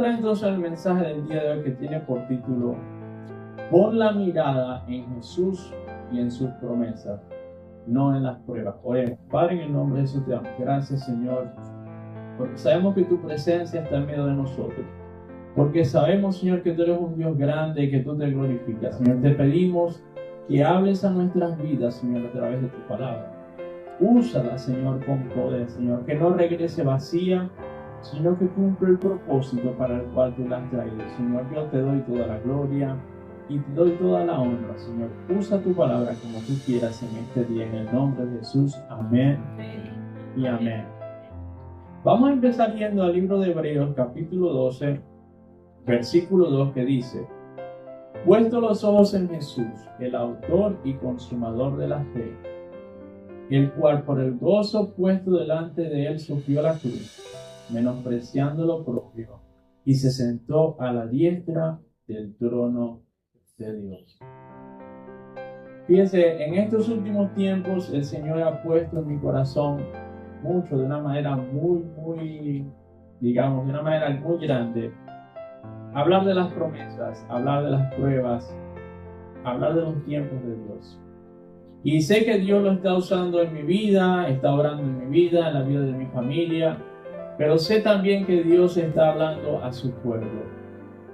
entrar entonces al mensaje del día de hoy, que tiene por título: pon la mirada en Jesús y en sus promesas, no en las pruebas. Oremos. Padre, en el nombre de Jesús te damos gracias, Señor, porque sabemos que tu presencia está en medio de nosotros. Porque sabemos, Señor, que tú eres un Dios grande y que tú te glorificas. Señor, te pedimos que hables a nuestras vidas, Señor, a través de tu palabra. Úsala, Señor, con poder, Señor, que no regrese vacía, sino que cumpla el propósito para el cual tú la has traído. Señor, yo te doy toda la gloria y te doy toda la honra, Señor. Usa tu palabra como tú quieras en este día, en el nombre de Jesús. Amén y amén. Vamos a empezar yendo al libro de Hebreos, capítulo 12, versículo 2, que dice: puesto los ojos en Jesús, el autor y consumador de la fe, el cual por el gozo puesto delante de él sufrió la cruz, menospreciando lo propio, y se sentó a la diestra del trono de Dios. Fíjense, en estos últimos tiempos el Señor ha puesto en mi corazón mucho, de una manera muy, digamos, de una manera muy grande, hablar de las promesas, hablar de las pruebas, hablar de los tiempos de Dios. Y sé que Dios lo está usando en mi vida, está orando en mi vida, en la vida de mi familia, pero sé también que Dios está hablando a su pueblo.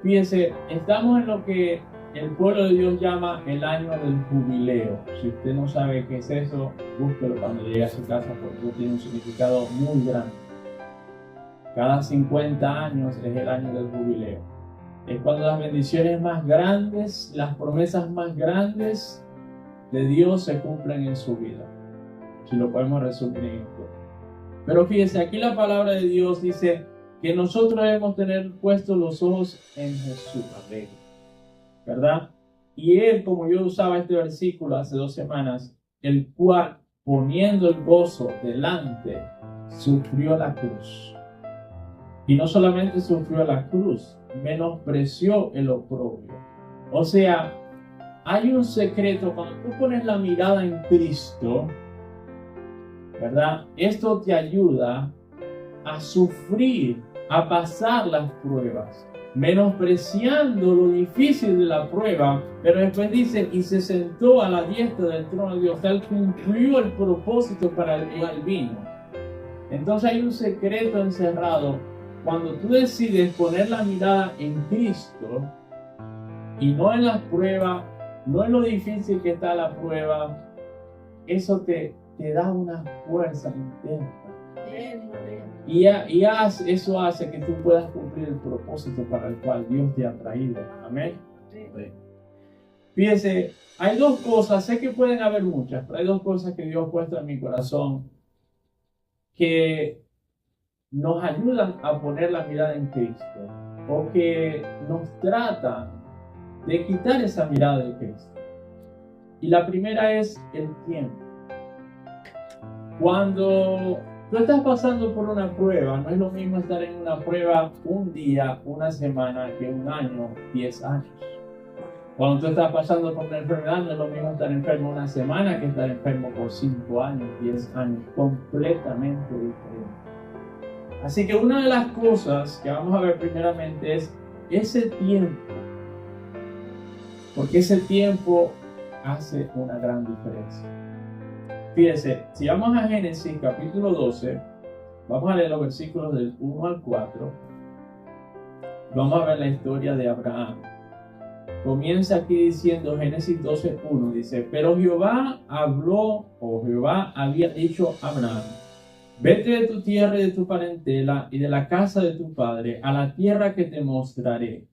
Fíjense, estamos en lo que el pueblo de Dios llama el año del jubileo. Si usted no sabe qué es eso, búsquelo cuando llegue a su casa, porque eso tiene un significado muy grande. Cada 50 años es el año del jubileo. Es cuando las bendiciones más grandes, las promesas más grandes de Dios se cumplen en su vida. Si lo podemos resumir en esto. Pero fíjense, aquí la palabra de Dios dice que nosotros debemos tener puestos los ojos en Jesús, ¿verdad? Y él, como yo usaba este versículo hace 2 semanas, el cual, poniendo el gozo delante, sufrió la cruz. Y no solamente sufrió la cruz, menospreció el oprobio. O sea, hay un secreto cuando tú pones la mirada en Cristo, ¿verdad? Esto te ayuda a sufrir, a pasar las pruebas, menospreciando lo difícil de la prueba, pero después dice: y se sentó a la diestra del trono de Dios. Él cumplió el propósito para el cual vino. Entonces hay un secreto encerrado. Cuando tú decides poner la mirada en Cristo y no en las pruebas, no en lo difícil que está la prueba, eso te da una fuerza interna. Y eso hace que tú puedas cumplir el propósito para el cual Dios te ha traído. Amén. Fíjense, hay 2 cosas, sé que pueden haber muchas, pero hay 2 cosas que Dios ha puesto en mi corazón que nos ayudan a poner la mirada en Cristo, o que nos tratan de quitar esa mirada de Cristo. Y la primera es el tiempo. Cuando tú estás pasando por una prueba, no es lo mismo estar en una prueba un día, una semana, que un año, 10 años. Cuando tú estás pasando por una enfermedad, no es lo mismo estar enfermo una semana que estar enfermo por 5 años, 10 años, completamente diferente. Así que una de las cosas que vamos a ver primeramente es ese tiempo, porque ese tiempo hace una gran diferencia. Fíjense, si vamos a Génesis capítulo 12, vamos a leer los versículos del 1 al 4, vamos a ver la historia de Abraham. Comienza aquí diciendo, Génesis 12:1, dice: pero Jehová habló, o Jehová había dicho a Abraham: vete de tu tierra y de tu parentela y de la casa de tu padre a la tierra que te mostraré.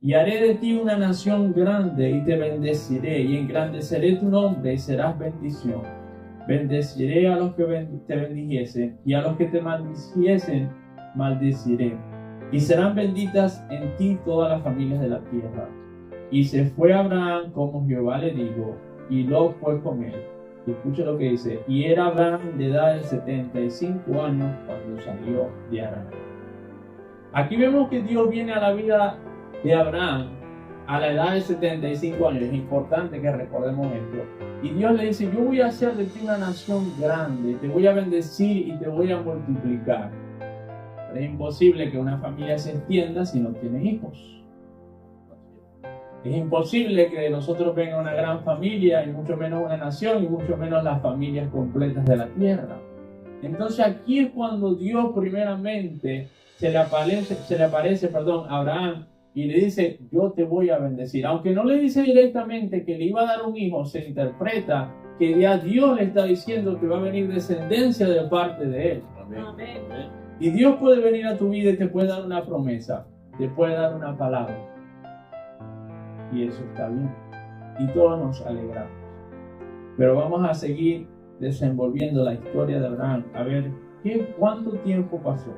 Y haré de ti una nación grande y te bendeciré y engrandeceré tu nombre y serás bendición. Bendeciré a los que te bendijesen y a los que te maldiciesen maldeciré. Y serán benditas en ti todas las familias de la tierra. Y se fue Abraham como Jehová le dijo, y Lot fue con él. Y escucha lo que dice: y era Abraham de edad de 75 años cuando salió de Harán. Aquí vemos que Dios viene a la vida de Abraham a la edad de 75 años. Es importante que recordemos esto. Y Dios le dice: yo voy a hacer de ti una nación grande, te voy a bendecir y te voy a multiplicar. Es imposible que una familia se extienda si no tiene hijos. Es imposible que de nosotros venga una gran familia, y mucho menos una nación, y mucho menos las familias completas de la tierra. Entonces aquí es cuando Dios primeramente se le aparece a Abraham y le dice, yo te voy a bendecir. Aunque no le dice directamente que le iba a dar un hijo, se interpreta que ya Dios le está diciendo que va a venir descendencia de parte de él. Amén. Y Dios puede venir a tu vida y te puede dar una promesa, te puede dar una palabra. Y eso está bien. Y todos nos alegramos. Pero vamos a seguir desenvolviendo la historia de Abraham. A ver, ¿cuánto tiempo pasó?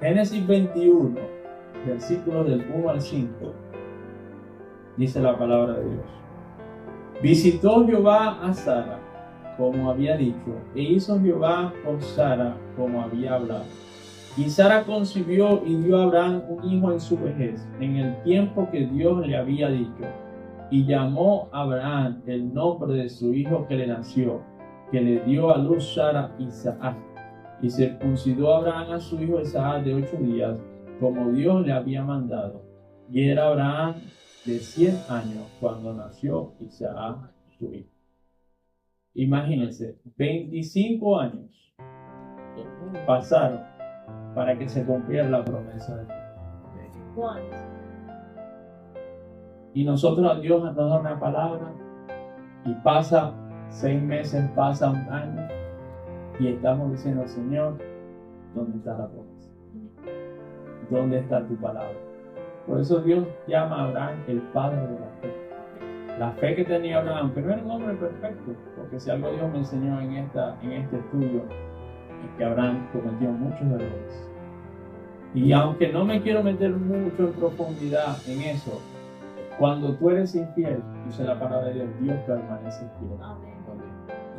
Génesis 21, versículos del 1 al 5. Dice la palabra de Dios. Visitó Jehová a Sara, como había dicho, e hizo Jehová con Sara, como había hablado. Y Sara concibió y dio a Abraham un hijo en su vejez, en el tiempo que Dios le había dicho. Y llamó a Abraham el nombre de su hijo que le nació, que le dio a luz Sara, Isaac. Y circuncidó a Abraham a su hijo Isaac de 8 días, como Dios le había mandado. Y era Abraham de 100 años cuando nació Isaac, su hijo. Imagínense, 25 años pasaron para que se cumpliera la promesa de Dios. Y nosotros, a Dios nos da una palabra y pasa 6 meses, pasa un año y estamos diciendo, Señor, ¿dónde está la promesa? ¿Dónde está tu palabra? Por eso Dios llama a Abraham el padre de la fe. La fe que tenía Abraham, pero era un hombre perfecto, porque si algo Dios me enseñó en este estudio, es que Abraham cometió muchos errores. Y aunque no me quiero meter mucho en profundidad en eso, cuando tú eres infiel, dice la palabra de Dios, Dios permanece fiel. Amén.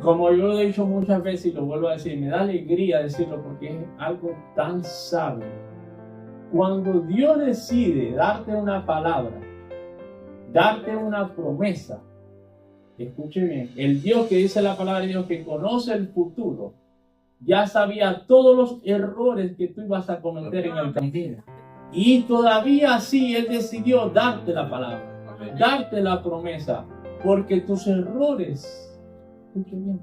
Como yo lo he dicho muchas veces y lo vuelvo a decir, me da alegría decirlo porque es algo tan sabio. Cuando Dios decide darte una palabra, darte una promesa, escuche bien, el Dios que dice la palabra de Dios que conoce el futuro, ya sabía todos los errores que tú ibas a cometer en el camino. Y todavía así Él decidió darte la palabra, darte la promesa, porque tus errores, escuche bien,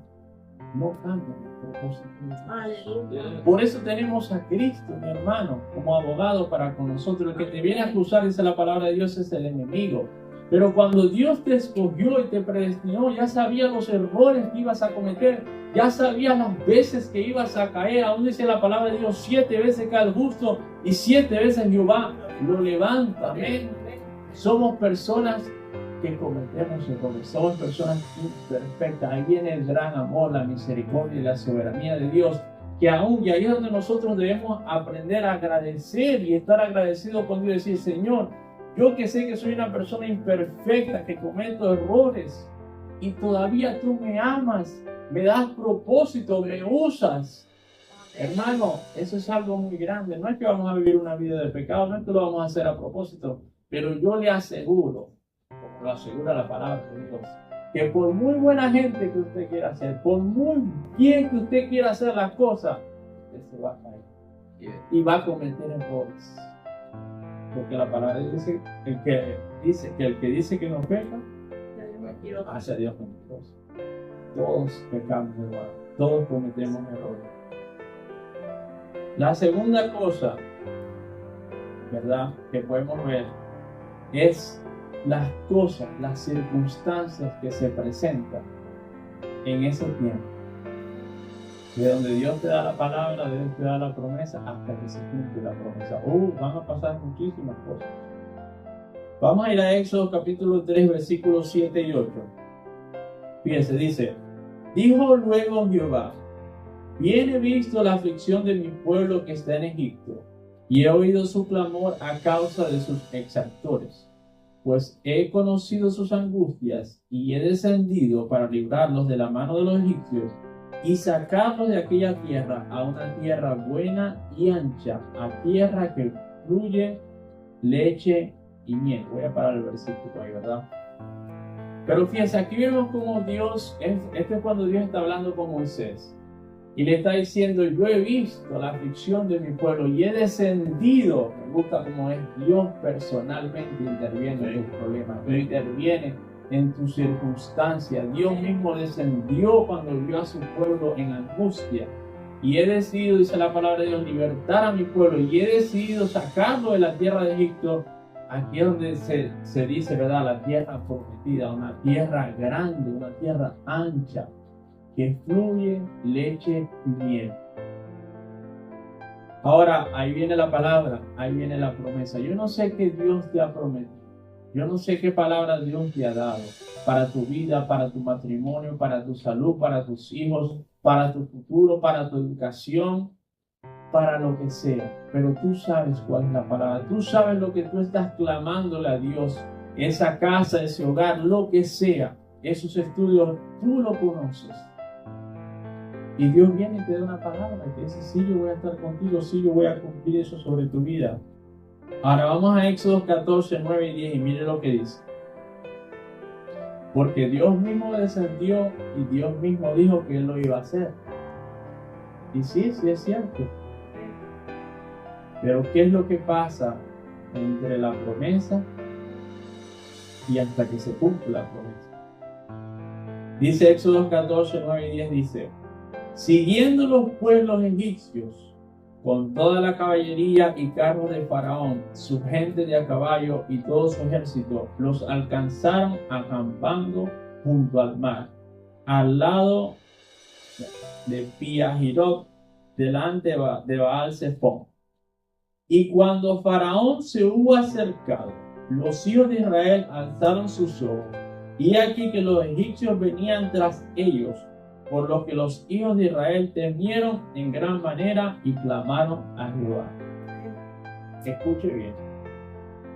no cambian el propósito de Dios. Por eso tenemos a Cristo, mi hermano, como abogado para con nosotros. El que te viene a acusar, dice la palabra de Dios, es el enemigo. Pero cuando Dios te escogió y te predestinó, ya sabía los errores que ibas a cometer, ya sabía las veces que ibas a caer. Aún dice la palabra de Dios, 7 veces cae el justo y 7 veces Jehová lo levanta. Amén. Somos personas que cometemos errores, somos personas imperfectas. Ahí viene el gran amor, la misericordia y la soberanía de Dios, que aún, y ahí es donde nosotros debemos aprender a agradecer y estar agradecidos con Dios y decir, Señor, yo que sé que soy una persona imperfecta, que cometo errores, y todavía tú me amas, me das propósito, me usas. Hermano, eso es algo muy grande. No es que vamos a vivir una vida de pecado, no es que lo vamos a hacer a propósito, pero yo le aseguro, como lo asegura la palabra de Dios, que por muy buena gente que usted quiera ser, por muy bien que usted quiera hacer las cosas, usted se va a caer y va a cometer errores. Porque la palabra dice, el que dice que no peca, hace a Dios mentiroso. Todos pecamos, hermano. Todos cometemos errores. La segunda cosa, ¿verdad?, que podemos ver es las cosas, las circunstancias que se presentan en ese tiempo. De donde Dios te da la palabra, Dios te da la promesa, hasta que se cumple la promesa. Van a pasar muchísimas cosas. Vamos a ir a Éxodo capítulo 3, versículos 7 y 8. Fíjense, dice, dijo luego Jehová, bien he visto la aflicción de mi pueblo que está en Egipto, y he oído su clamor a causa de sus exactores, pues he conocido sus angustias, y he descendido para librarlos de la mano de los egipcios, y sacarlos de aquella tierra a una tierra buena y ancha, a tierra que fluye leche y miel. Voy a parar el versículo ahí, ¿verdad? Pero fíjense, aquí vemos como Dios, esto es cuando Dios está hablando con Moisés. Y le está diciendo, yo he visto la aflicción de mi pueblo y he descendido. Me gusta cómo es Dios personalmente interviene en tus problemas, interviene en tus circunstancias. Dios mismo descendió cuando vio a su pueblo en angustia. Y he decidido, dice la palabra de Dios, libertar a mi pueblo. Y he decidido sacarlo de la tierra de Egipto. Aquí es donde se dice, ¿verdad? La tierra prometida, una tierra grande, una tierra ancha, que fluye leche y miel. Ahora, ahí viene la palabra, ahí viene la promesa. Yo no sé qué Dios te ha prometido. Yo no sé qué palabra Dios te ha dado para tu vida, para tu matrimonio, para tu salud, para tus hijos, para tu futuro, para tu educación, para lo que sea. Pero tú sabes cuál es la palabra. Tú sabes lo que tú estás clamándole a Dios. Esa casa, ese hogar, lo que sea. Esos estudios, tú lo conoces. Y Dios viene y te da una palabra y te dice, sí, yo voy a estar contigo, sí, yo voy a cumplir eso sobre tu vida. Ahora vamos a Éxodo 14, 9 y 10 y mire lo que dice. Porque Dios mismo descendió y Dios mismo dijo que Él lo iba a hacer. Y sí, sí es cierto. Pero ¿qué es lo que pasa entre la promesa y hasta que se cumpla la promesa? Dice Éxodo 14, 9 y 10, dice, siguiendo los pueblos egipcios, con toda la caballería y carros de Faraón, su gente de a caballo y todo su ejército, los alcanzaron acampando junto al mar, al lado de Pi-hahirot, delante de Baal-zephón. Y cuando Faraón se hubo acercado, los hijos de Israel alzaron sus ojos, y aquí que los egipcios venían tras ellos, por lo que los hijos de Israel temieron en gran manera y clamaron a Jehová. Escuche bien.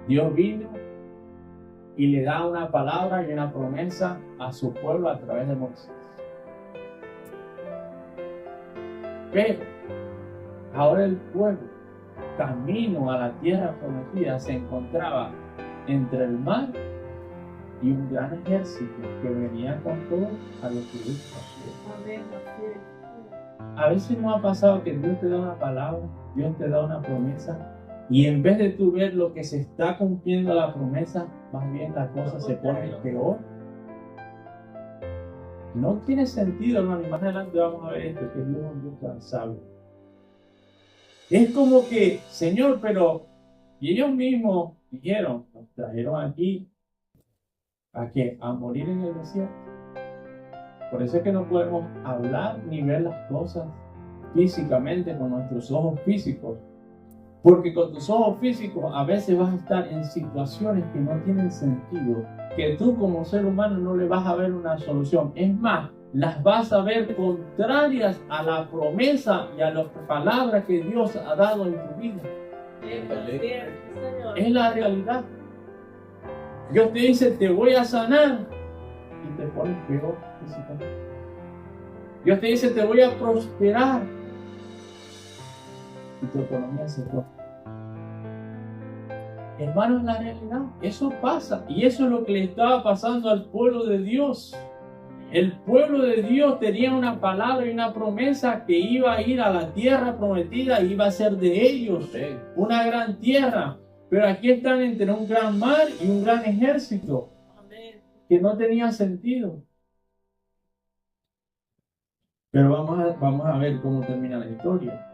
Dios vino y le da una palabra y una promesa a su pueblo a través de Moisés. Pero ahora el pueblo, camino a la tierra prometida, se encontraba entre el mar y un gran ejército que venía con todo a los turistas. A veces nos ha pasado que Dios te da una palabra, Dios te da una promesa, y en vez de tú ver lo que se está cumpliendo la promesa, más bien la cosa se pone peor. No tiene sentido, hermano, y más adelante vamos a ver esto, que Dios es un Dios tan sabio. Es como que, Señor, pero, y ellos mismos dijeron, nos trajeron aquí, ¿a qué? A morir en el desierto. Por eso es que no podemos hablar ni ver las cosas físicamente con nuestros ojos físicos. Porque con tus ojos físicos a veces vas a estar en situaciones que no tienen sentido, que tú como ser humano no le vas a ver una solución. Es más, las vas a ver contrarias a la promesa y a las palabras que Dios ha dado en tu vida. Es la realidad. Dios te dice, te voy a sanar, y te pones peor físicamente. Dios te dice, te voy a prosperar, y tu economía se corta. Hermano, es la realidad. Eso pasa, y eso es lo que le estaba pasando al pueblo de Dios. El pueblo de Dios tenía una palabra y una promesa que iba a ir a la tierra prometida y iba a ser de ellos, una gran tierra. Pero aquí están entre un gran mar y un gran ejército que no tenía sentido. Pero vamos a ver cómo termina la historia.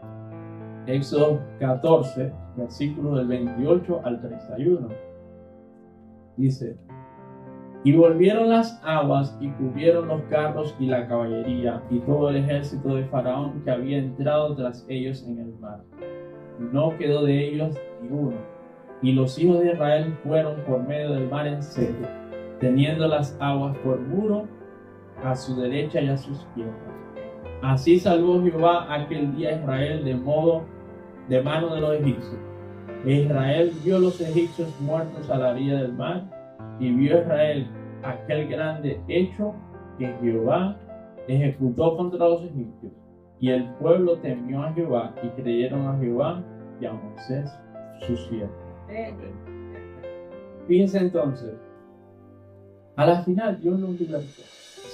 Éxodo 14, versículos del 28 al 31. Dice, y volvieron las aguas y cubrieron los carros y la caballería y todo el ejército de Faraón que había entrado tras ellos en el mar. No quedó de ellos ni uno. Y los hijos de Israel fueron por medio del mar en seco, teniendo las aguas por muro a su derecha y a su izquierda. Así salvó Jehová aquel día a Israel de mano de los egipcios. E Israel vio los egipcios muertos a la orilla del mar, y vio Israel aquel grande hecho que Jehová ejecutó contra los egipcios. Y el pueblo temió a Jehová y creyeron a Jehová y a Moisés su siervo. Fíjense entonces, a la final Dios los libertó.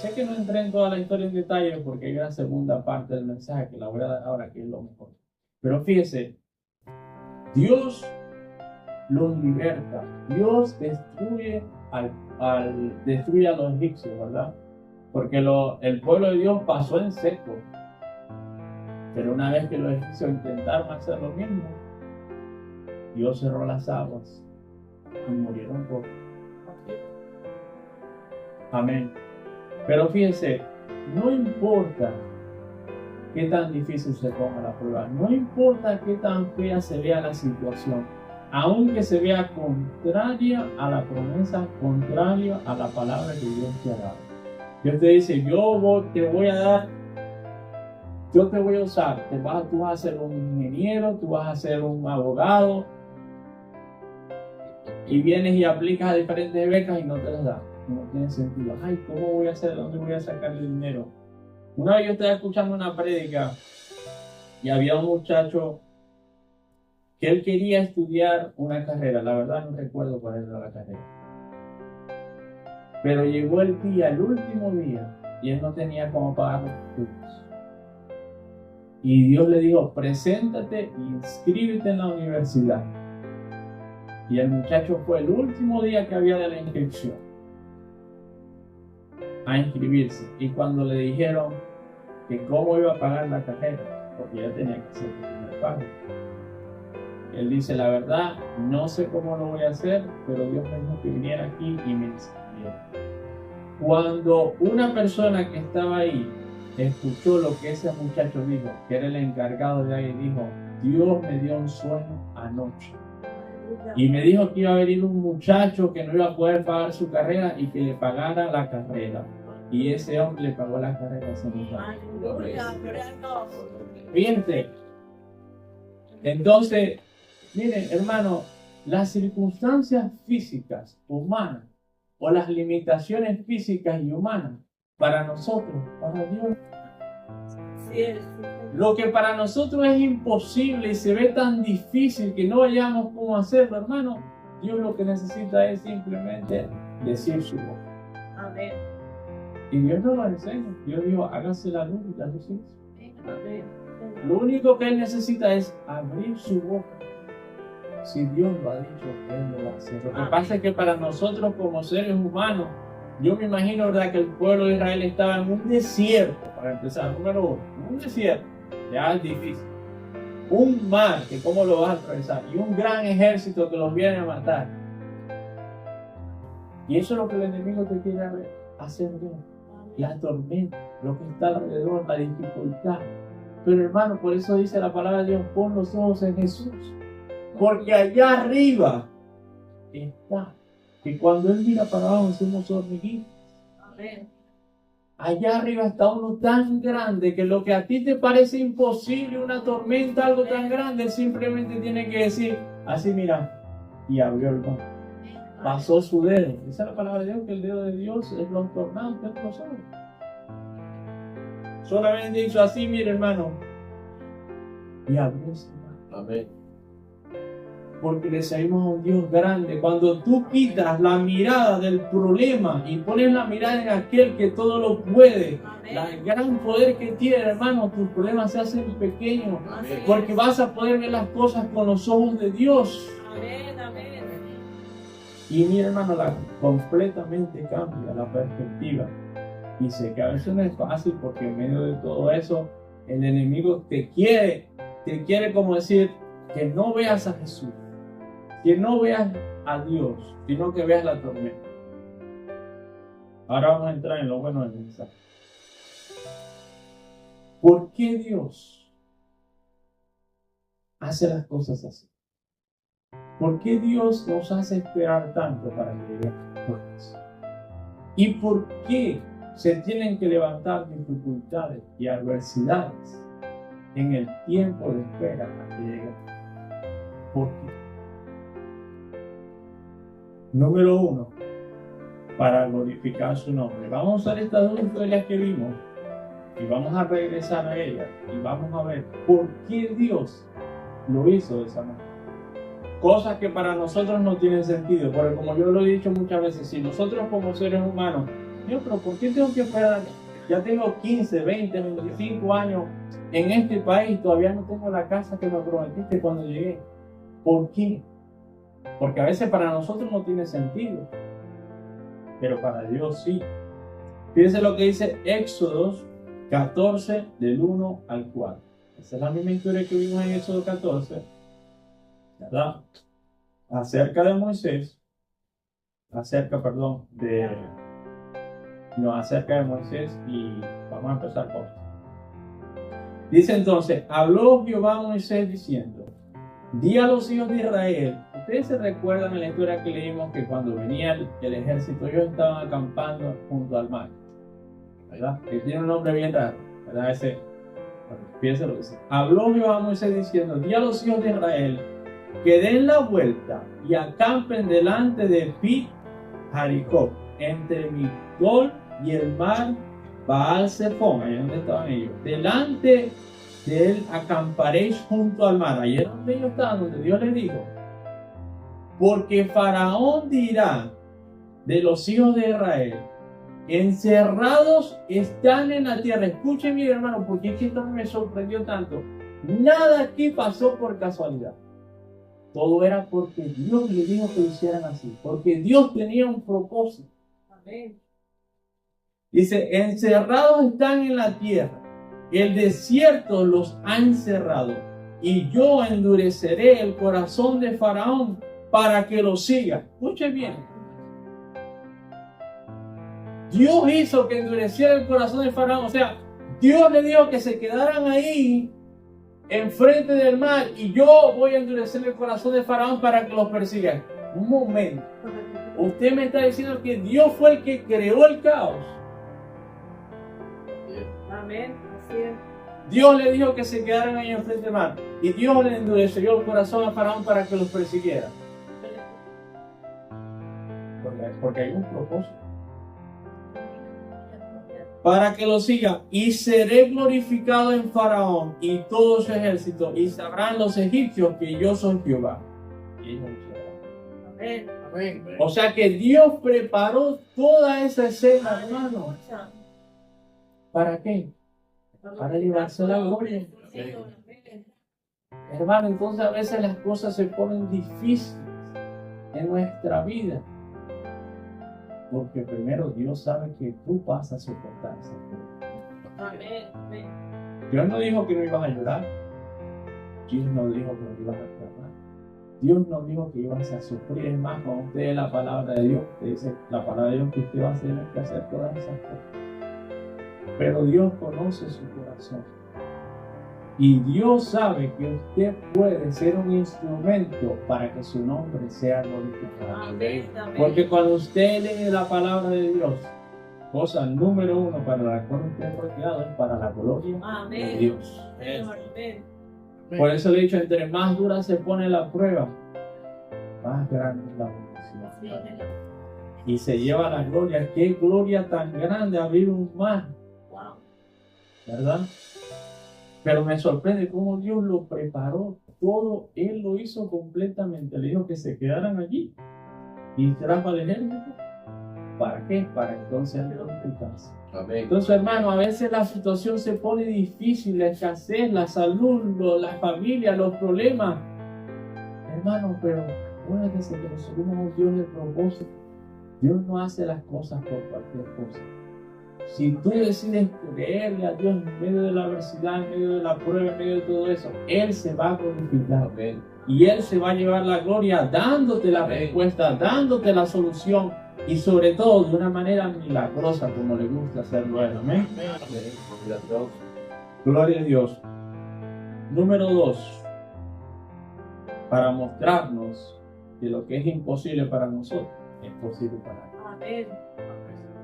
sé que no entré en toda la historia en detalle porque hay una segunda parte del mensaje que la voy a dar ahora, que es lo mejor. Pero fíjese, Dios los liberta. Dios destruye destruye a los egipcios, ¿verdad? Porque el pueblo de Dios pasó en seco. Pero una vez que los egipcios intentaron hacer lo mismo, Dios cerró las aguas y murieron todos. Amén. Pero fíjense, no importa qué tan difícil se ponga la prueba, no importa qué tan fea se vea la situación, aunque se vea contraria a la promesa, contraria a la palabra que Dios te ha dado. Dios te dice, yo te voy a usar, tú vas a ser un ingeniero, tú vas a ser un abogado, y vienes y aplicas a diferentes becas y no te las dan. No tiene sentido. Ay, ¿cómo voy a hacer? ¿Dónde voy a sacar el dinero? Una vez yo estaba escuchando una prédica y había un muchacho que él quería estudiar una carrera. La verdad no recuerdo cuál era la carrera. Pero llegó el último día, y él no tenía cómo pagar los estudios. Y Dios le dijo, preséntate e inscríbete en la universidad. Y el muchacho fue el último día que había de la inscripción a inscribirse. Y cuando le dijeron que cómo iba a pagar la carrera, porque ya tenía que hacer el primer pago, él dice, la verdad, no sé cómo lo voy a hacer, pero Dios me dijo que viniera aquí y me inscribiera. Cuando una persona que estaba ahí escuchó lo que ese muchacho dijo, que era el encargado de ahí, dijo, Dios me dio un sueño anoche. Y me dijo que iba a venir un muchacho que no iba a poder pagar su carrera y que le pagara la carrera. Y ese hombre le pagó la carrera a ese muchacho. Fíjense. Entonces, miren, hermano, las circunstancias físicas, humanas, o las limitaciones físicas y humanas, para nosotros, para Dios, lo que para nosotros es imposible y se ve tan difícil que no hayamos cómo hacerlo, hermano, Dios lo que necesita es simplemente decir su voz. Amén. Y Dios nos lo enseña. Dios dijo, hágase la luz y la luz hizo. Amén. Lo único que Él necesita es abrir su boca. Si Dios lo ha dicho, Él lo va a hacer. Lo que pasa es que para nosotros como seres humanos, yo me imagino, ¿verdad?, que el pueblo de Israel estaba en un desierto, para empezar, número uno, un desierto, ya es difícil. Un mar, que cómo lo vas a atravesar, y un gran ejército que los viene a matar. Y eso es lo que el enemigo te quiere hacer ver. La tormenta, lo que está alrededor, la dificultad. Pero hermano, por eso dice la palabra de Dios, pon los ojos en Jesús. Porque allá arriba está. Y cuando Él mira para abajo, somos hormiguitas. Amén. Allá arriba está uno tan grande que lo que a ti te parece imposible, una tormenta, algo tan grande, Él simplemente tiene que decir, así mira, y abrió el mar. Pasó su dedo. Esa es la palabra de Dios, que el dedo de Dios es los tornados, usted lo sabe. Solamente hizo así, mire hermano, y abrió ese mar. Amén. Porque le servimos a un Dios grande. Cuando tú quitas la mirada del problema y pones la mirada en aquel que todo lo puede, el gran poder que tiene, hermano, tus problemas se hacen pequeños. Amén. Porque vas a poder ver las cosas con los ojos de Dios. Amén, amén. Y mi hermano, completamente cambia la perspectiva. Y sé que a veces no es fácil porque en medio de todo eso, el enemigo te quiere como decir que no veas a Jesús. Que no veas a Dios, sino que veas la tormenta. Ahora vamos a entrar en lo bueno del mensaje. ¿Por qué Dios hace las cosas así? ¿Por qué Dios nos hace esperar tanto para que lleguen las cosas? ¿Y por qué se tienen que levantar dificultades y adversidades en el tiempo de espera a que lleguen? ¿Por qué? Número uno, para glorificar su nombre. Vamos a usar estas dos historias que vimos y vamos a regresar a ellas y vamos a ver por qué Dios lo hizo de esa manera. Cosas que para nosotros no tienen sentido, porque como yo lo he dicho muchas veces, si nosotros como seres humanos Dios, pero ¿por qué tengo que esperar? Ya tengo 15, 20, 25 años en este país, todavía no tengo la casa que me prometiste cuando llegué. ¿Por qué? Porque a veces para nosotros no tiene sentido, pero para Dios sí. Fíjense lo que dice Éxodo 14, del 1 al 4. Esa es la misma historia que vimos en Éxodo 14, ¿verdad? Acerca de Moisés, acerca de Moisés, y vamos a empezar con esto. Dice entonces, habló Jehová a Moisés diciendo, di a los hijos de Israel. Ustedes se recuerdan en la historia que leímos que cuando venía el ejército, ellos estaban acampando junto al mar, ¿verdad? Que tiene un nombre bien raro, ¿verdad? Fíjense lo que dice. Habló Jehová a Moisés diciendo, di a los hijos de Israel que den la vuelta y acampen delante de Pi Jericó, entre Migdol y el mar Baal Zephón, ahí donde estaban ellos. Delante de él acamparéis junto al mar. Ahí es donde ellos estaban, donde Dios les dijo. Porque Faraón dirá de los hijos de Israel, encerrados están en la tierra. Escuchen bien, hermano, porque es que esto me sorprendió tanto. Nada aquí pasó por casualidad. Todo era porque Dios le dijo que lo hicieran así. Porque Dios tenía un propósito. Amén. Dice, encerrados están en la tierra. El desierto los ha encerrado. Y yo endureceré el corazón de Faraón para que lo siga. Escuchen bien. Dios hizo que endureciera el corazón de Faraón. O sea, Dios le dijo que se quedaran ahí enfrente del mar y yo voy a endurecer el corazón de Faraón para que los persiga. Un momento. Usted me está diciendo que Dios fue el que creó el caos. Amén. Así es. Dios le dijo que se quedaran ahí enfrente del mar y Dios le endureció el corazón a Faraón para que los persiguiera. Porque hay un propósito. Para que lo siga, y seré glorificado en Faraón y todo su ejército, y sabrán los egipcios que yo soy Jehová. Y ellos Amén. Amén. O sea que Dios preparó toda esa escena, hermano. ¿Para qué? Para llevarse la gloria. Hermano, entonces a veces las cosas se ponen difíciles en nuestra vida. Porque primero Dios sabe que tú vas a soportar esa cosa. Amén. Dios no dijo que no ibas a llorar. Dios no dijo que no ibas a clamar. Dios no dijo que ibas a sufrir. Es más, cuando usted lee la palabra de Dios, te dice la palabra de Dios que usted va a tener que hacer todas esas cosas. Pero Dios conoce su corazón. Y Dios sabe que usted puede ser un instrumento para que su nombre sea glorificado. Amén. Porque cuando usted lee la palabra de Dios, cosa número uno para la cual usted fue creado es para la gloria de Dios. Amén. Por eso le he dicho, entre más dura se pone la prueba, más grande es la bendición. Y se lleva la gloria. Qué gloria tan grande abrir un mar. ¿Verdad? Pero me sorprende cómo Dios lo preparó todo. Él lo hizo completamente. Le dijo que se quedaran allí y trajo al ejército. ¿Para qué? Para entonces glorificarse. Entonces, hermano, a veces la situación se pone difícil, la escasez, la salud, la familia, los problemas. Hermano, pero acuérdense que nosotros somos Dios de propósito. Dios no hace las cosas por cualquier cosa. Si tú decides creerle a Dios en medio de la adversidad, en medio de la prueba, en medio de todo eso, Él se va a glorificar. Amén. Y Él se va a llevar la gloria dándote la respuesta, dándote la solución y sobre todo de una manera milagrosa como le gusta hacerlo a Él. Amén. Amén. Gloria a Dios. Número 2. Para mostrarnos que lo que es imposible para nosotros es posible para Él. Amén.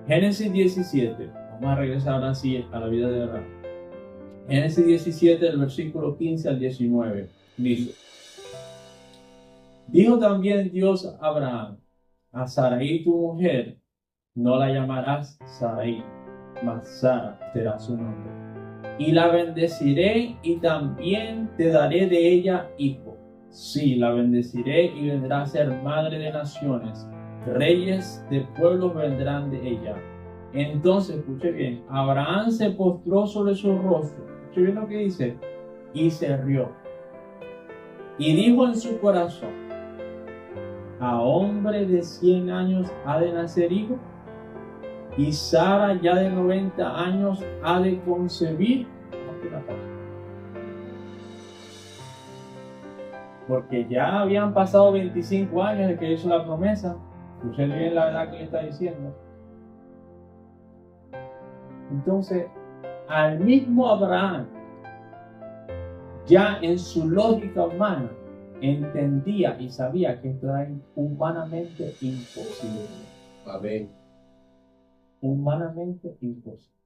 Génesis 17, vamos a regresar ahora sí a la vida de Abraham. Génesis 17, del versículo 15 al 19, dice: dijo también Dios a Abraham, a Sarai tu mujer, no la llamarás Sarai, mas Sara será su nombre. Y la bendeciré y también te daré de ella hijo. Sí, la bendeciré y vendrá a ser madre de naciones. Reyes de pueblos vendrán de ella. Entonces, escuche bien, Abraham se postró sobre su rostro. Escuche bien lo que dice. Y se rió. Y dijo en su corazón: ¿a hombre de 100 años ha de nacer hijo? ¿Y Sara ya de 90 años ha de concebir? Porque ya habían pasado 25 años de que hizo la promesa. Escuche bien la verdad que le está diciendo. Entonces, al mismo Abraham, ya en su lógica humana, entendía y sabía que esto era humanamente imposible. Amén. Humanamente imposible.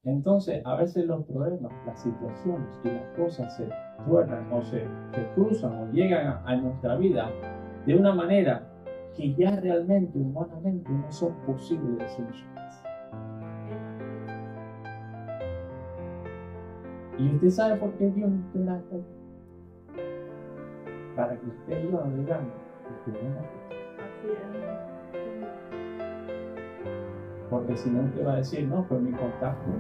Entonces, a veces los problemas, las situaciones y las cosas se tuernan o se cruzan o llegan a nuestra vida de una manera que ya realmente, humanamente, no son posibles de solucionar. ¿Y usted sabe por qué Dios nos da esto? Para que usted y yo nos digamos que tenemos. Porque si no, usted va a decir: no, fue mi contacto.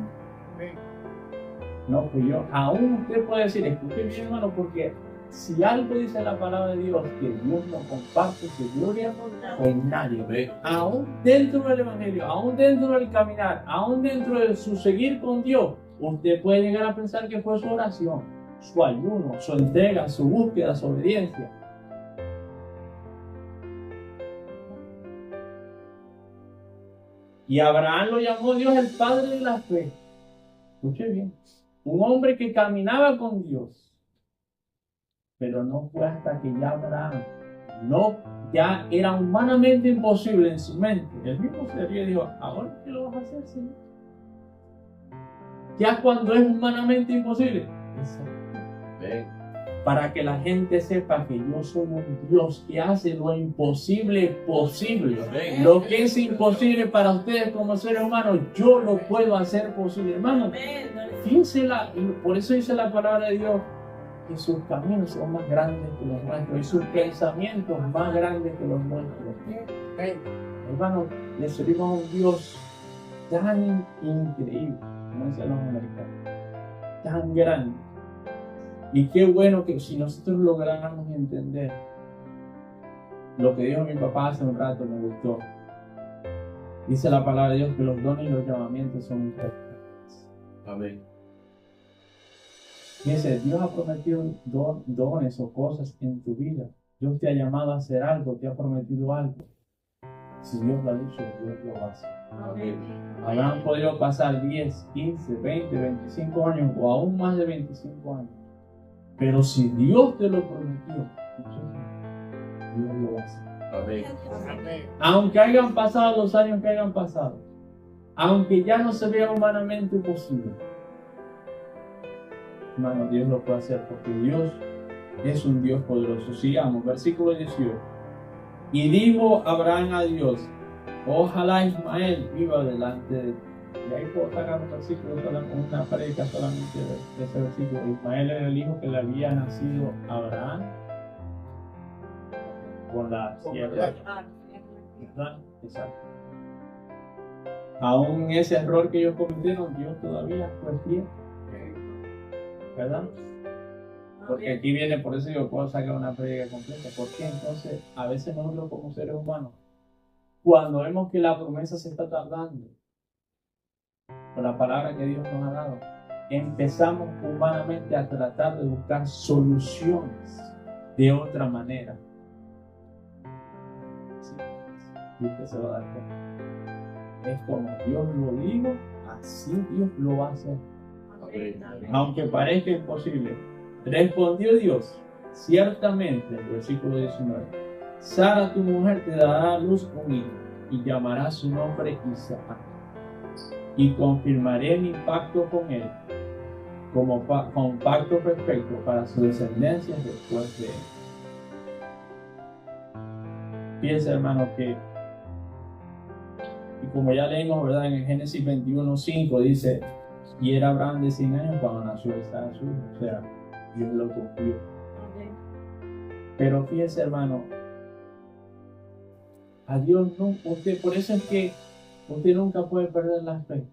No fui yo. Aún usted puede decir: escuche bien, hermano, porque si algo dice la palabra de Dios, que Dios no comparte su gloria con nadie. Aún dentro del evangelio, aún dentro del caminar, aún dentro de su seguir con Dios, usted puede llegar a pensar que fue su oración, su ayuno, su entrega, su búsqueda, su obediencia. Y Abraham lo llamó Dios el padre de la fe. Escuche bien. Un hombre que caminaba con Dios. Pero no fue hasta que ya Abraham ya era humanamente imposible en su mente. Él mismo se ríe y dijo: ¿ahora qué lo vas a hacer, Señor? Ya cuando es humanamente imposible. Para que la gente sepa que yo soy un Dios que hace lo imposible posible. Lo que es imposible para ustedes como seres humanos, yo lo puedo hacer posible. Hermano, fíjense, por eso dice la palabra de Dios que sus caminos son más grandes que los nuestros y sus pensamientos más grandes que los nuestros. Hermano, le servimos a un Dios tan increíble, como dicen los americanos, tan grande. Y qué bueno que si nosotros lográramos entender lo que dijo mi papá hace un rato, me gustó. Dice la palabra de Dios que los dones y los llamamientos son imperfectos. Amén. Fíjense, Dios ha prometido dones o cosas en tu vida. Dios te ha llamado a hacer algo, te ha prometido algo. Si Dios lo ha dicho, Dios lo va a hacer. Amén. Habrán podido pasar 10, 15, 20, 25 años o aún más de 25 años. Pero si Dios te lo prometió, Dios lo va a hacer. Amén. Aunque hayan pasado los años que hayan pasado, aunque ya no se vea humanamente posible, hermano, Dios lo puede hacer porque Dios es un Dios poderoso. Sigamos, versículo 18. Y dijo Abraham a Dios: ojalá Ismael viva delante de ti. Y ahí puedo sacar un versículo, una predica solamente de ese versículo. Ismael era el hijo que le había nacido a Abraham con la sierva. Exacto. Aún ese error que ellos cometieron, Dios todavía fue fiel. ¿Verdad? Porque aquí viene, por eso yo puedo sacar una predica completa. Porque entonces, a veces nosotros como seres humanos, cuando vemos que la promesa se está tardando, por la palabra que Dios nos ha dado, empezamos humanamente a tratar de buscar soluciones de otra manera. Sí, y usted se va a dar cuenta. Es como Dios lo dijo, así Dios lo va a hacer. Aunque parezca imposible. Respondió Dios: ciertamente, el versículo 19, Sara tu mujer te dará a luz un hijo y llamará su nombre Isaac. Y confirmaré mi pacto con él como con pacto perfecto para su descendencia después de él. Fíjense, hermanos, que y como ya leímos, ¿verdad? En el Génesis 21:5 dice: y era Abraham de 100 años cuando nació Isaac su hijo. O sea, Dios lo cumplió. Pero fíjense, hermano, a Dios no, usted, por eso es que Usted nunca puede perder la fe.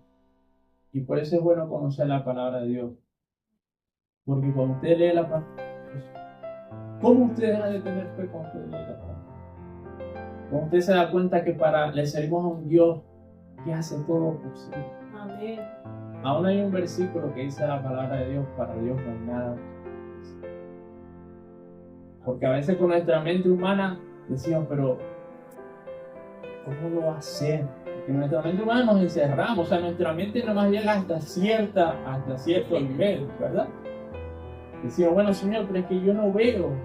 Y por eso es bueno conocer la palabra de Dios. Porque cuando usted lee la palabra de Dios, ¿cómo usted deja de tener fe cuando usted lee la palabra? Cuando usted se da cuenta que le servimos a un Dios que hace todo posible. Amén. Aún hay un versículo que dice la palabra de Dios: para Dios no hay nada. Porque a veces con nuestra mente humana decimos, pero ¿cómo lo va a hacer? Porque en nuestra mente humana nos encerramos, o sea, nuestra mente nomás llega hasta cierto nivel, ¿verdad? Decimos, bueno, Señor, pero es que yo no veo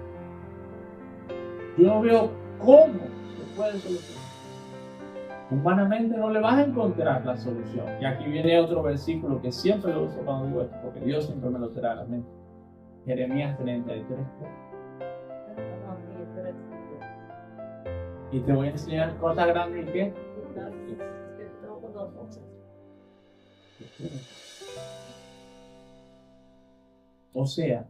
cómo se puede solucionar. Humanamente no le vas a encontrar la solución. Y aquí viene otro versículo que siempre lo uso cuando digo esto, porque Dios siempre me lo trae a la mente. Jeremías 33. Y te voy a enseñar cosas grandes y qué. O sea,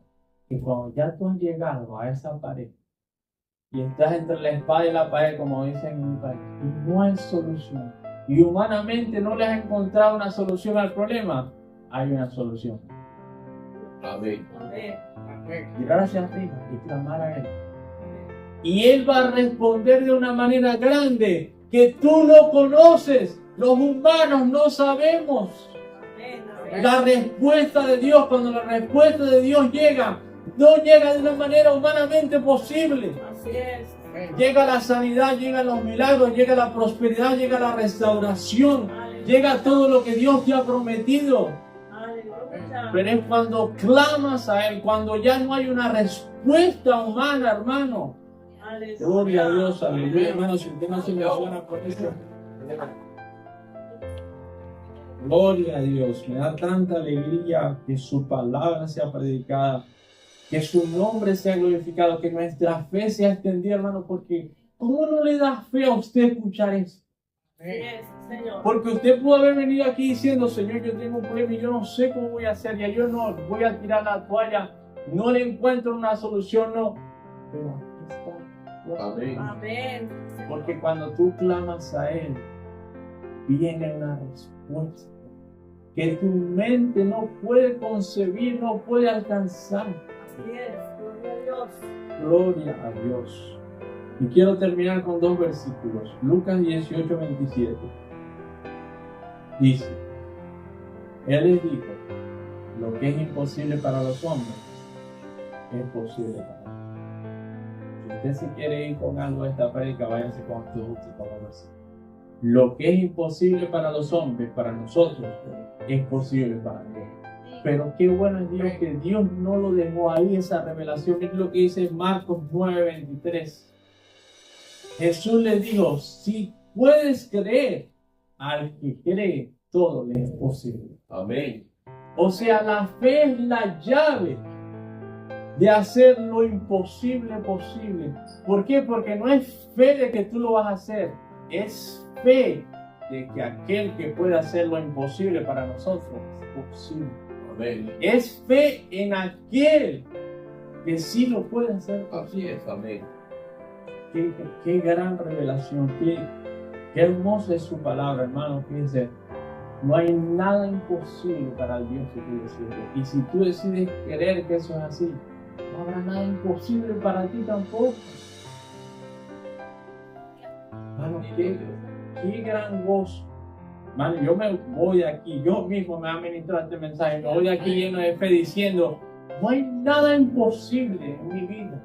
que cuando ya tú has llegado a esa pared y estás entre la espada y la pared, como dicen en mi país, y no hay solución, y humanamente no le has encontrado una solución al problema, hay una solución. Amén. Y gracias a ti y clamar a Él. Y Él va a responder de una manera grande que tú no conoces. Los humanos no sabemos. La respuesta de Dios, cuando la respuesta de Dios llega, no llega de una manera humanamente posible. Así es. Llega la sanidad, llegan los milagros, llega la prosperidad, llega la restauración, llega todo lo que Dios te ha prometido. Pero es cuando clamas a Él, cuando ya no hay una respuesta humana, hermano. Gloria a Dios, aleluya, hermano. Si usted no se emociona por eso, gloria a Dios. Me da tanta alegría que su palabra sea predicada, que su nombre sea glorificado, que nuestra fe sea extendida, hermano. Porque ¿cómo no le da fe a usted escuchar eso? Porque usted pudo haber venido aquí diciendo, Señor, yo tengo un problema y yo no sé cómo voy a hacer, ya yo no voy a tirar la toalla, no le encuentro una solución, no. Pero aquí está. Amén. Amén. Porque cuando tú clamas a Él, viene una respuesta que tu mente no puede concebir, no puede alcanzar. Así es. Gloria a Dios. Gloria a Dios. Y quiero terminar con 2 versículos. Lucas 18, 27. Dice, Él les dijo, lo que es imposible para los hombres, es posible para Dios. Si usted se quiere ir con algo de esta prédica, váyase con estos últimos versículos. Lo que es imposible para los hombres, para nosotros, es posible para Dios. Pero qué bueno es Dios que Dios no lo dejó ahí, esa revelación. Es lo que dice Marcos 9:23. Jesús le dijo, si puedes creer, al que cree, todo le es posible. Amén. O sea, la fe es la llave de hacer lo imposible posible. ¿Por qué? Porque no es fe de que tú lo vas a hacer, es fe de que aquel que puede hacer lo imposible para nosotros es posible. Amén. Es fe en aquel que sí lo puede hacer. Así es. Amén. Qué gran revelación, qué hermosa es su palabra, hermano. Fíjense, no hay nada imposible para el Dios que tú decides. Y si tú decides creer que eso es así, no habrá nada imposible para ti tampoco. Hermano, qué gran gozo. Hermano, yo me voy de aquí, yo mismo me administro este mensaje, me voy de aquí lleno de fe diciendo, no hay nada imposible en mi vida.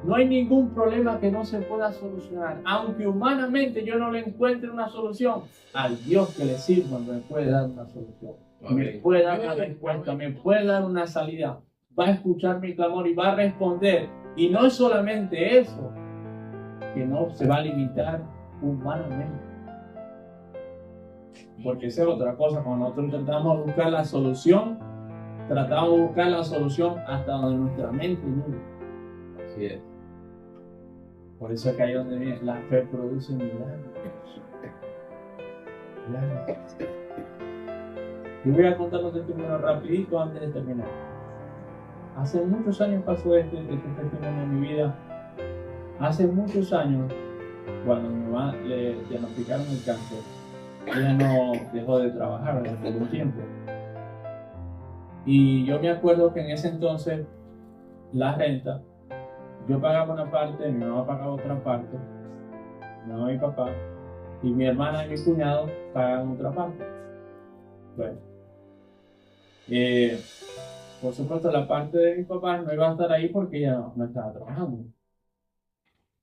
No hay ningún problema que no se pueda solucionar. Aunque humanamente yo no le encuentre una solución, al Dios que le sirva me puede dar una solución. Me puede dar una respuesta, me puede dar una salida. Va a escuchar mi clamor y va a responder. Y no es solamente eso, que no se va a limitar humanamente. Porque esa es otra cosa. Cuando nosotros tratamos de buscar la solución, tratamos de buscar la solución hasta donde nuestra mente llega. Así es. Por eso es que ahí donde viene, la fe produce milagros. Yo voy a contar los testimonios rapidito antes de terminar. Hace muchos años pasó este testimonio en mi vida. Hace muchos años, cuando a mi mamá le diagnosticaron el cáncer, ella no dejó de trabajar por un tiempo. Y yo me acuerdo que en ese entonces la renta, yo pagaba una parte, mi mamá pagaba otra parte, mi mamá y mi papá, y mi hermana y mi cuñado pagaban otra parte. Bueno, por supuesto la parte de mi papá no iba a estar ahí porque ella no estaba trabajando.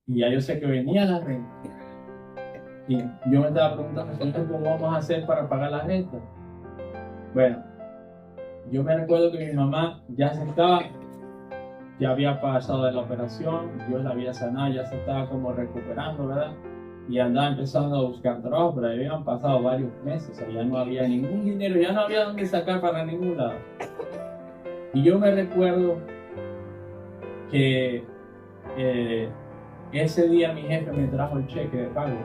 Y ya yo sé que venía la renta. Y yo me estaba preguntando, entonces, ¿cómo vamos a hacer para pagar la renta? Bueno, yo me recuerdo que mi mamá ya había pasado de la operación, Dios la había sanado, ya se estaba como recuperando, ¿verdad? Y andaba empezando a buscar trabajo, pero habían pasado varios meses, o sea, ya no había ningún dinero, ya no había dónde sacar para ningún lado. Y yo me recuerdo que ese día mi jefe me trajo el cheque de pago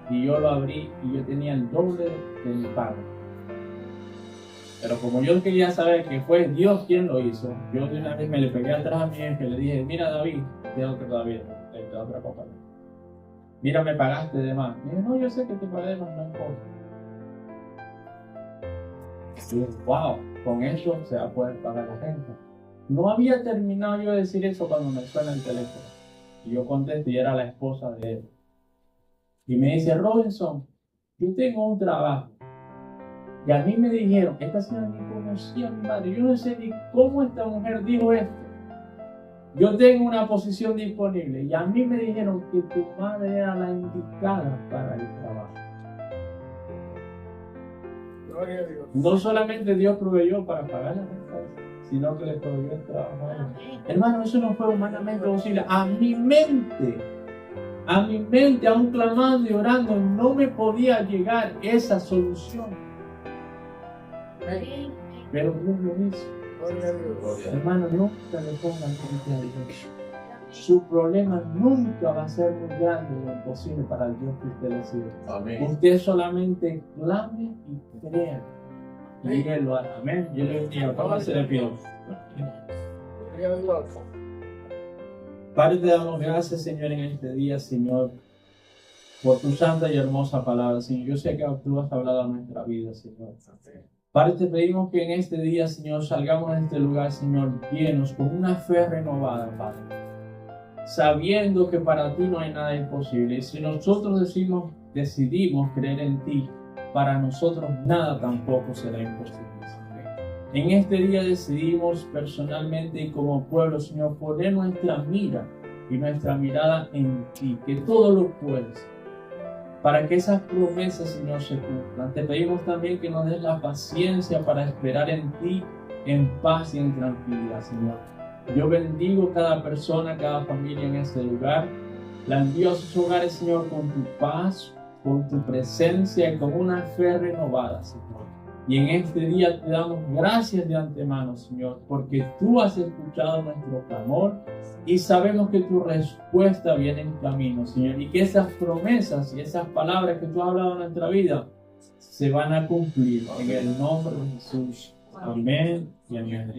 y yo lo abrí y yo tenía el doble de mi pago. Pero como yo quería saber que fue Dios quien lo hizo, yo de una vez me le pegué atrás a mi jefe y le dije, mira David, de otra compañía, mira, me pagaste de más. Y dije, no, yo sé que te pagué de más, no importa. Y dije, wow, con eso se va a poder pagar la renta. No había terminado yo de decir eso cuando me suena el teléfono. Y yo contesté y era la esposa de él. Y me dice, Robinson, yo tengo un trabajo. Y a mí me dijeron, esta señora ni conocía a mi madre, yo no sé ni cómo esta mujer dijo esto. Yo tengo una posición disponible y a mí me dijeron que tu madre era la indicada para el trabajo. Gloria a Dios. No solamente Dios proveyó para pagar la renta, sino que le proveyó el trabajo. Hermano, eso no fue humanamente posible. A mi mente, aún clamando y orando, no me podía llegar esa solución. Pero Dios lo hizo. Gloria a Dios. Hermano, nunca le pongan frente a Dios. Su problema nunca va a ser muy grande o imposible para el Dios que usted le sirve. Amén. Usted solamente clame y crea. Y Él lo hará. Amén. Yo le digo, póngase de pie. Gloria a Dios. Padre, te damos gracias, Señor, en este día, Señor, por tu santa y hermosa palabra, Señor. Yo sé que tú has hablado a nuestra vida, Señor. Padre, te pedimos que en este día, Señor, salgamos de este lugar, Señor, llenos con una fe renovada, Padre, sabiendo que para ti no hay nada imposible. Y si nosotros decidimos creer en ti, para nosotros nada tampoco será imposible, Señor. En este día decidimos personalmente y como pueblo, Señor, poner nuestra mira y nuestra mirada en ti, que todo lo puedes, para que esas promesas, Señor, se cumplan. Te pedimos también que nos des la paciencia para esperar en ti en paz y en tranquilidad, Señor. Yo bendigo cada persona, cada familia en este lugar. La envío a sus hogares, Señor, con tu paz, con tu presencia y con una fe renovada, Señor. Y en este día te damos gracias de antemano, Señor, porque tú has escuchado nuestro clamor y sabemos que tu respuesta viene en camino, Señor, y que esas promesas y esas palabras que tú has hablado en nuestra vida se van a cumplir en el nombre de Jesús. Amén y amén.